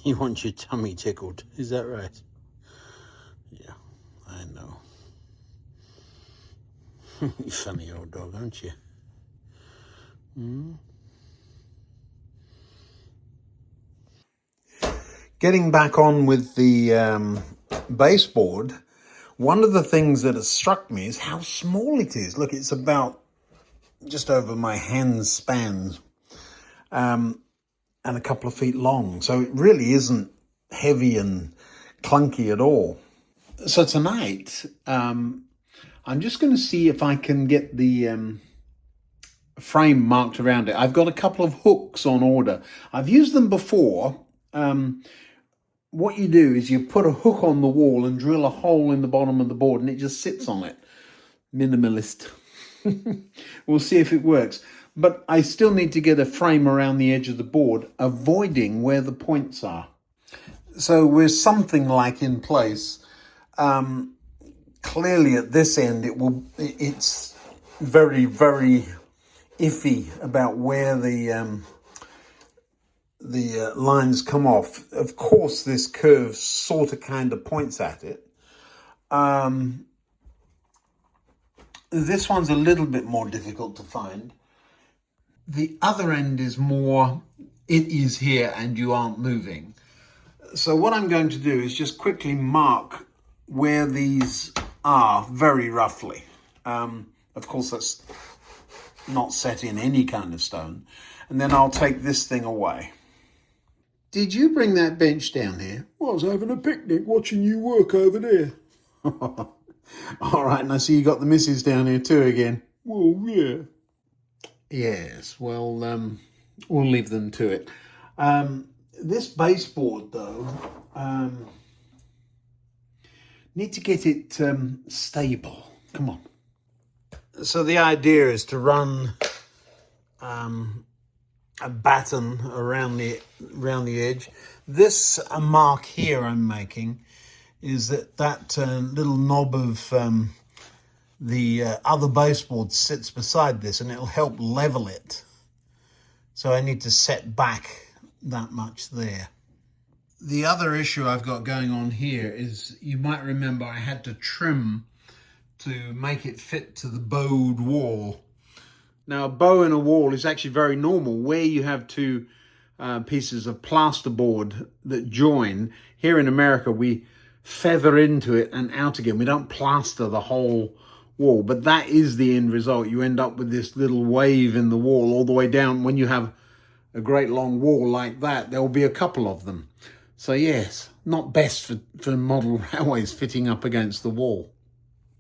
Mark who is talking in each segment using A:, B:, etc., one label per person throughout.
A: You want your tummy tickled, is that right? Yeah, I know. You funny old dog, aren't you? Getting back on with the baseboard, one of the things that has struck me is how small it is. Look, it's about just over my hand span, and a couple of feet long. So it really isn't heavy and clunky at all. So tonight, I'm just going to see if I can get the frame marked around it. I've got a couple of hooks on order. I've used them before. What you do is you put a hook on the wall and drill a hole in the bottom of the board and it just sits on it. Minimalist. We'll see if it works. But I still need to get a frame around the edge of the board, avoiding where the points are. So we're something like in place. Clearly at this end, it's very, very iffy about where the lines come off. Of course, this curve sort of kind of points at it. This one's a little bit more difficult to find. The other end is more, it is here and you aren't moving. So what I'm going to do is just quickly mark where these are very roughly. Of course, that's not set in any kind of stone. And then I'll take this thing away. Did you bring that bench down here?
B: Well, I was having a picnic watching you work over there.
A: All right, and I see you got the missus down here too again.
B: Well, yeah.
A: Yes, well, we'll leave them to it. This baseboard, though, need to get it stable. Come on. So the idea is to run a batten around the edge. This mark here I'm making is that little knob of the other baseboard sits beside this, and it'll help level it. So I need to set back that much there. The other issue I've got going on here is, you might remember I had to trim to make it fit to the bowed wall. Now, a bow in a wall is actually very normal where you have two pieces of plasterboard that join. Here in America, we feather into it and out again. We don't plaster the whole wall, but that is the end result. You end up with this little wave in the wall all the way down. When you have a great long wall like that, there will be a couple of them. So yes, not best for model railways fitting up against the wall.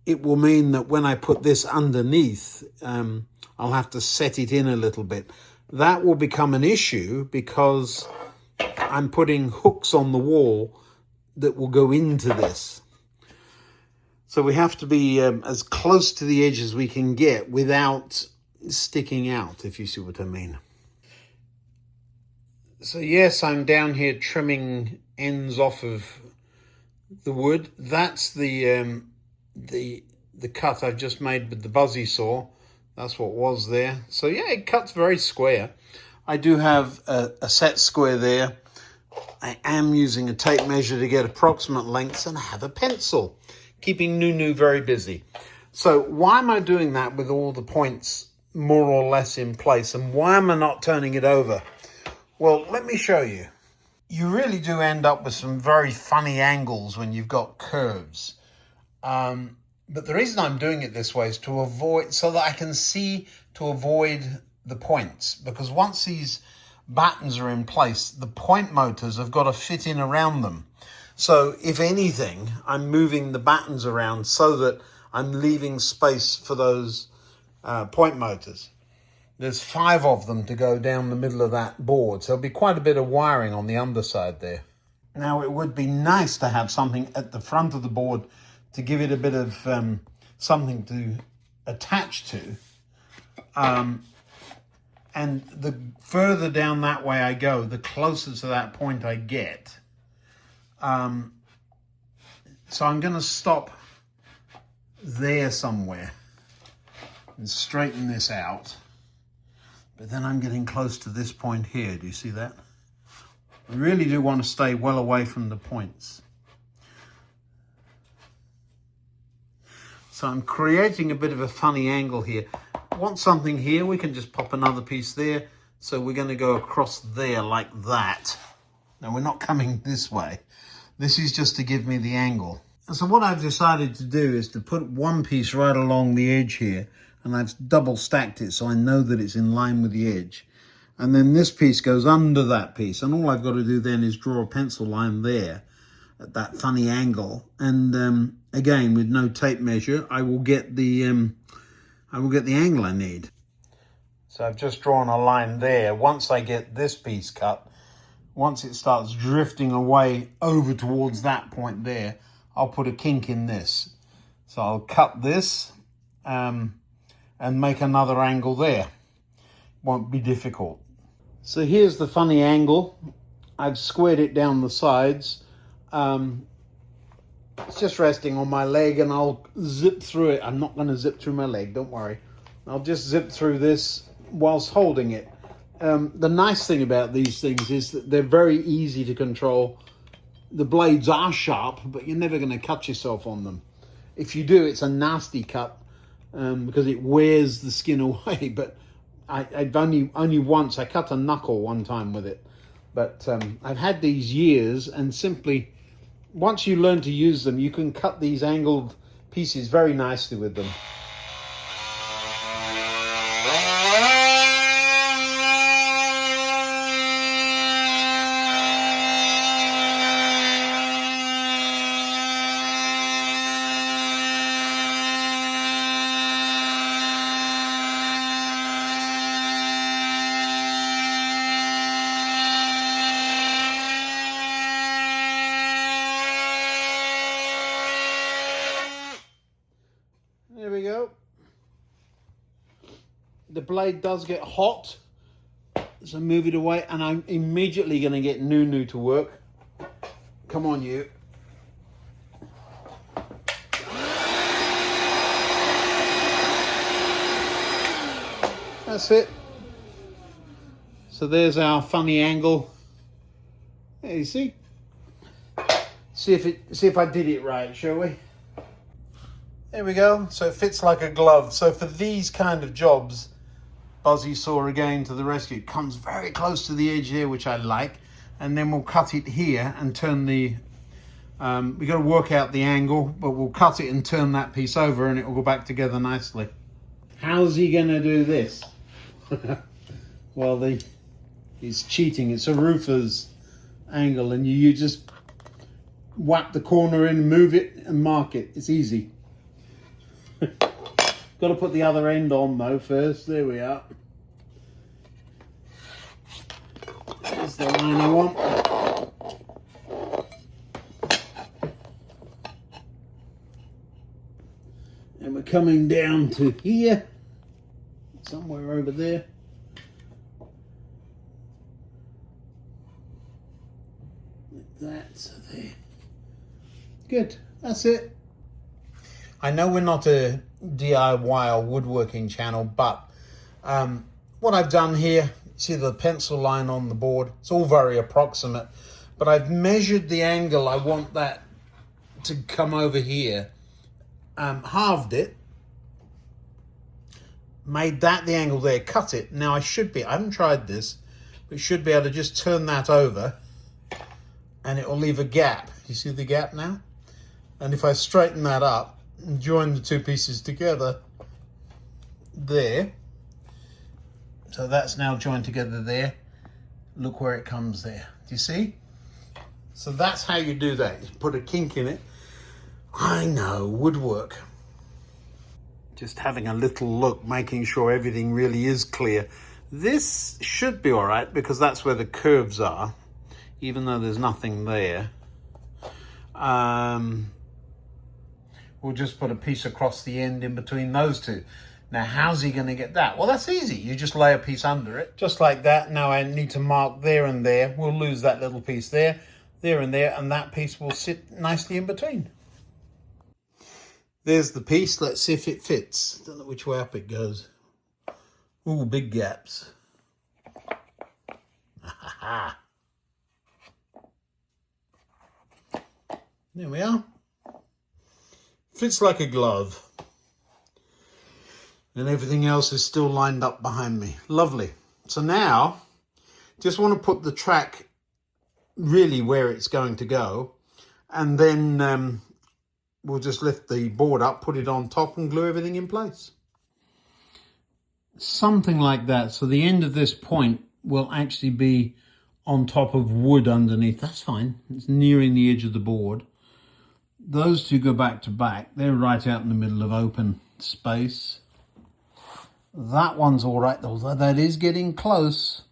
A: It will mean that when I put this underneath, I'll have to set it in a little bit. That will become an issue because I'm putting hooks on the wall that will go into this. So we have to be as close to the edge as we can get without sticking out, if you see what I mean. So yes, I'm down here trimming ends off of the wood. That's the cut I've just made with the buzzie saw. That's what was there. So yeah, it cuts very square. I do have a set square there. I am using a tape measure to get approximate lengths, and I have a pencil, keeping Nunu very busy. So why am I doing that with all the points more or less in place, and why am I not turning it over? Well, let me show you. You really do end up with some very funny angles when you've got curves. But the reason I'm doing it this way is to avoid, so that I can see to avoid the points. Because once these battens are in place, the point motors have got to fit in around them. So if anything, I'm moving the battens around so that I'm leaving space for those point motors. There's 5 of them to go down the middle of that board. So there'll be quite a bit of wiring on the underside there. Now, it would be nice to have something at the front of the board to give it a bit of something to attach to. And the further down that way I go, the closer to that point I get. So I'm going to stop there somewhere and straighten this out. But then I'm getting close to this point here. Do you see that? You really do want to stay well away from the points. So I'm creating a bit of a funny angle here. Want something here, we can just pop another piece there. So we're going to go across there like that. Now we're not coming this way. This is just to give me the angle. And so what I've decided to do is to put one piece right along the edge here, and I've double stacked it so I know that it's in line with the edge. And then this piece goes under that piece, and all I've got to do then is draw a pencil line there at that funny angle. And again, with no tape measure, I will get the angle I need. So I've just drawn a line there. Once I get this piece cut, once it starts drifting away over towards that point there, I'll put a kink in this. So I'll cut this and make another angle there. Won't be difficult. So here's the funny angle. I've squared it down the sides. It's just resting on my leg, and I'll zip through it. I'm not going to zip through my leg, don't worry. I'll just zip through this whilst holding it. The nice thing about these things is that they're very easy to control. The blades are sharp, but you're never going to cut yourself on them. If you do, it's a nasty cut because it wears the skin away. But I've only once, I cut a knuckle one time with it. But I've had these years, and simply, once you learn to use them, you can cut these angled pieces very nicely with them. There we go. The blade does get hot, so move it away, and I'm immediately going to get Nunu to work. Come on, you. That's it. So there's our funny angle. There you see. See if I did it right, shall we? There we go. So it fits like a glove. So for these kind of jobs, Buzzie saw again to the rescue. It comes very close to the edge here, which I like. And then we'll cut it here and turn the... we've got to work out the angle, but we'll cut it and turn that piece over, and it will go back together nicely. How's he going to do this? Well, he's cheating. It's a roofer's angle, and you just whack the corner in, move it, and mark it. It's easy. Got to put the other end on though first. There we are. That's the line I want. And we're coming down to here, somewhere over there. Like that, so there. Good, that's it. I know we're not a DIY or woodworking channel, but what I've done here, see the pencil line on the board, it's all very approximate, but I've measured the angle I want that to come over here, halved it, made that the angle there, cut it. Now I haven't tried this, but should be able to just turn that over and it will leave a gap. You see the gap now? And if I straighten that up, and join the two pieces together there, so that's now joined together there. Look where it comes there. Do you see? So that's how you do that. You put a kink in it. I know, woodwork. Just having a little look, making sure everything really is clear. This should be all right because that's where the curves are, even though there's nothing there. We'll just put a piece across the end in between those two. Now, how's he going to get that? Well, that's easy. You just lay a piece under it, just like that. Now I need to mark there and there. We'll lose that little piece there, there and there, and that piece will sit nicely in between. There's the piece. Let's see if it fits. Don't know which way up it goes. Ooh, big gaps. There we are. Fits like a glove. And everything else is still lined up behind me. Lovely. So now, just want to put the track really where it's going to go. And then we'll just lift the board up, put it on top and glue everything in place. Something like that. So the end of this point will actually be on top of wood underneath. That's fine. It's nearing the edge of the board. Those two go back to back. They're right out in the middle of open space. That one's all right, although that is getting close.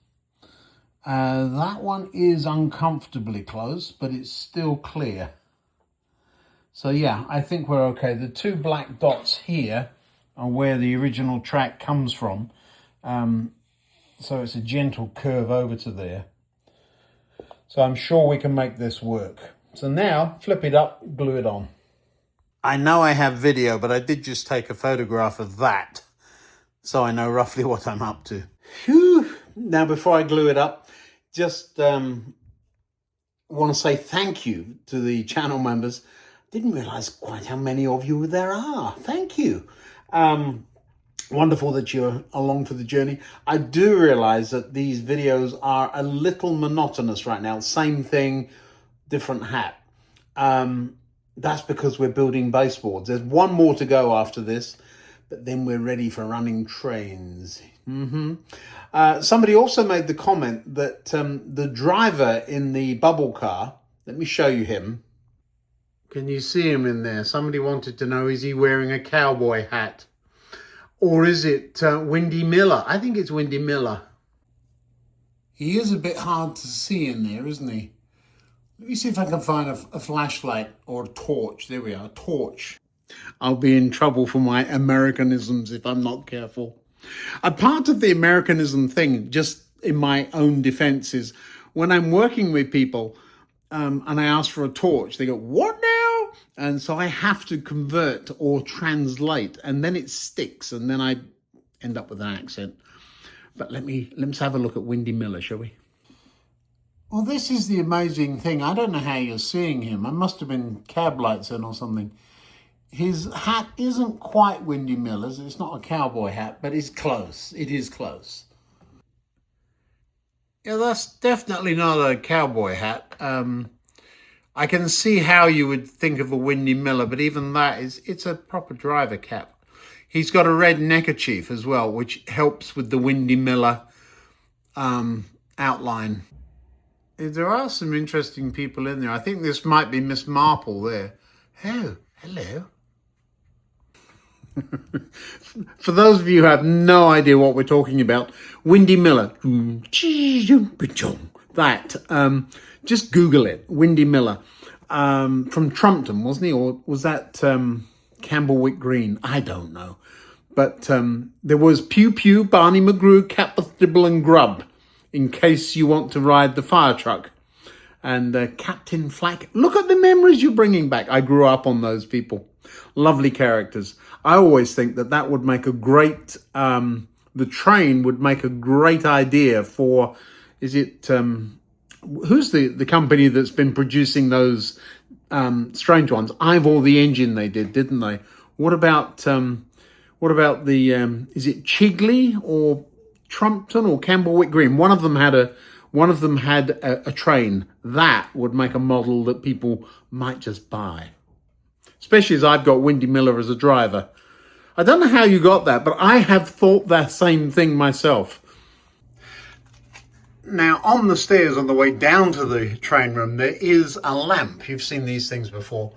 A: That one is uncomfortably close, but it's still clear. So yeah, I think we're okay. The two black dots here are where the original track comes from. So it's a gentle curve over to there. So I'm sure we can make this work. So now, flip it up, glue it on. I know I have video, but I did just take a photograph of that, so I know roughly what I'm up to. Whew. Now, before I glue it up, just want to say thank you to the channel members. Didn't realise quite how many of you there are. Thank you. Wonderful that you're along for the journey. I do realise that these videos are a little monotonous right now. Same thing, different hat. That's because we're building baseboards. There's one more to go after this, but then we're ready for running trains. Somebody also made the comment that the driver in the bubble car, let me show you him. Can you see him in there? Somebody wanted to know, is he wearing a cowboy hat? Or is it Windy Miller? I think it's Windy Miller. He is a bit hard to see in there, isn't he? Let me see if I can find a flashlight or a torch. There we are, a torch. I'll be in trouble for my Americanisms if I'm not careful. A part of the Americanism thing, just in my own defense, is when I'm working with people and I ask for a torch, they go, "What now?" And so I have to convert or translate, and then it sticks, and then I end up with an accent. But let's have a look at Windy Miller, shall we? Well, this is the amazing thing. I don't know how you're seeing him. I must have been cab lights in or something. His hat isn't quite Windy Miller's. It's not a cowboy hat, but it's close. It is close. Yeah, that's definitely not a cowboy hat. I can see how you would think of a Windy Miller, but even that it's a proper driver cap. He's got a red neckerchief as well, which helps with the Windy Miller outline. There are some interesting people in there. I think this might be Miss Marple there. Oh, hello. For those of you who have no idea what we're talking about, Windy Miller. That. Just Google it. Windy Miller. From Trumpton, wasn't he? Or was that Campbellwick Green? I don't know. But there was Pew Pew, Barney McGrew, Capeth Dibble and Grubb, in case you want to ride the fire truck. And Captain Flack. Look at the memories you're bringing back. I grew up on those people. Lovely characters. I always think that would make a great, the train would make a great idea for, is it, who's the company that's been producing those strange ones? Ivor the Engine they did, didn't they? What about the, is it Chigley or Trumpton or Campbellwick Green? One of them had a train. That would make a model that people might just buy. Especially as I've got Windy Miller as a driver. I don't know how you got that, but I have thought that same thing myself. Now, on the stairs on the way down to the train room, there is a lamp. You've seen these things before.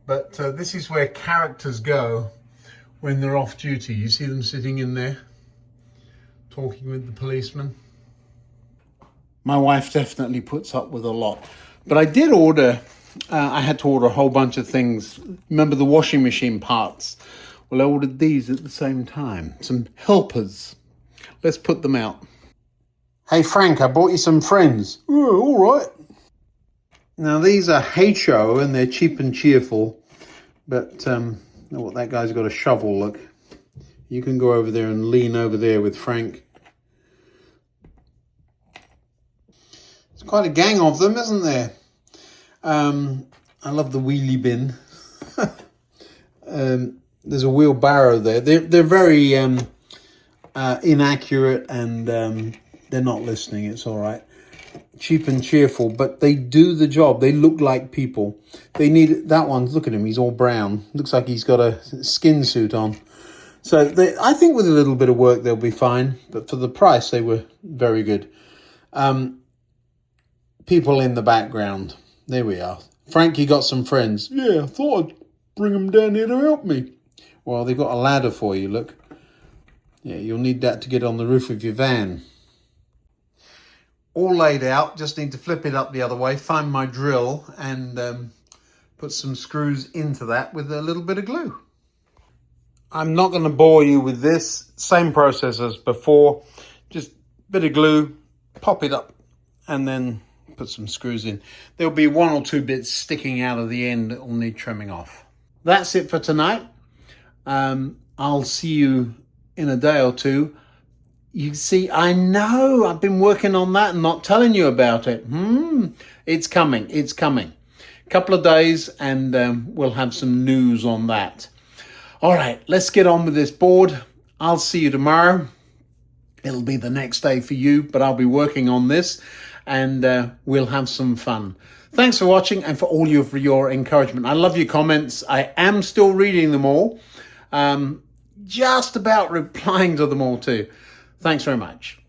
A: But this is where characters go when they're off duty. You see them sitting in there, talking with the policeman. My wife definitely puts up with a lot. But I did order... I had to order a whole bunch of things. Remember the washing machine parts? Well, I ordered these at the same time. Some helpers. Let's put them out. Hey, Frank, I bought you some friends.
B: Oh, all right.
A: Now, these are HO and they're cheap and cheerful. But, oh, that guy's got a shovel, look. You can go over there and lean over there with Frank. There's quite a gang of them, isn't there? I love the wheelie bin. There's a wheelbarrow there. They're very inaccurate, and they're not listening. It's all right. Cheap and cheerful, but they do the job. They look like people. They need that one. Look at him. He's all brown. Looks like he's got a skin suit on. So I think with a little bit of work, they'll be fine. But for the price, they were very good. People in the background. There we are. Frankie got some friends.
B: Yeah, I thought I'd bring them down here to help me.
A: Well, they've got a ladder for you, look. Yeah, you'll need that to get on the roof of your van. All laid out, just need to flip it up the other way, find my drill, and put some screws into that with a little bit of glue. I'm not going to bore you with this. Same process as before. Just a bit of glue, pop it up, and then put some screws in. There'll be 1 or 2 bits sticking out of the end that will need trimming off. That's it for tonight. I'll see you in a day or two. You see, I know I've been working on that and not telling you about it. It's coming. It's coming. A couple of days and we'll have some news on that. All right, let's get on with this board. I'll see you tomorrow. It'll be the next day for you, but I'll be working on this and we'll have some fun. Thanks for watching and for all of your encouragement. I love your comments. I am still reading them all. Just about replying to them all too. Thanks very much.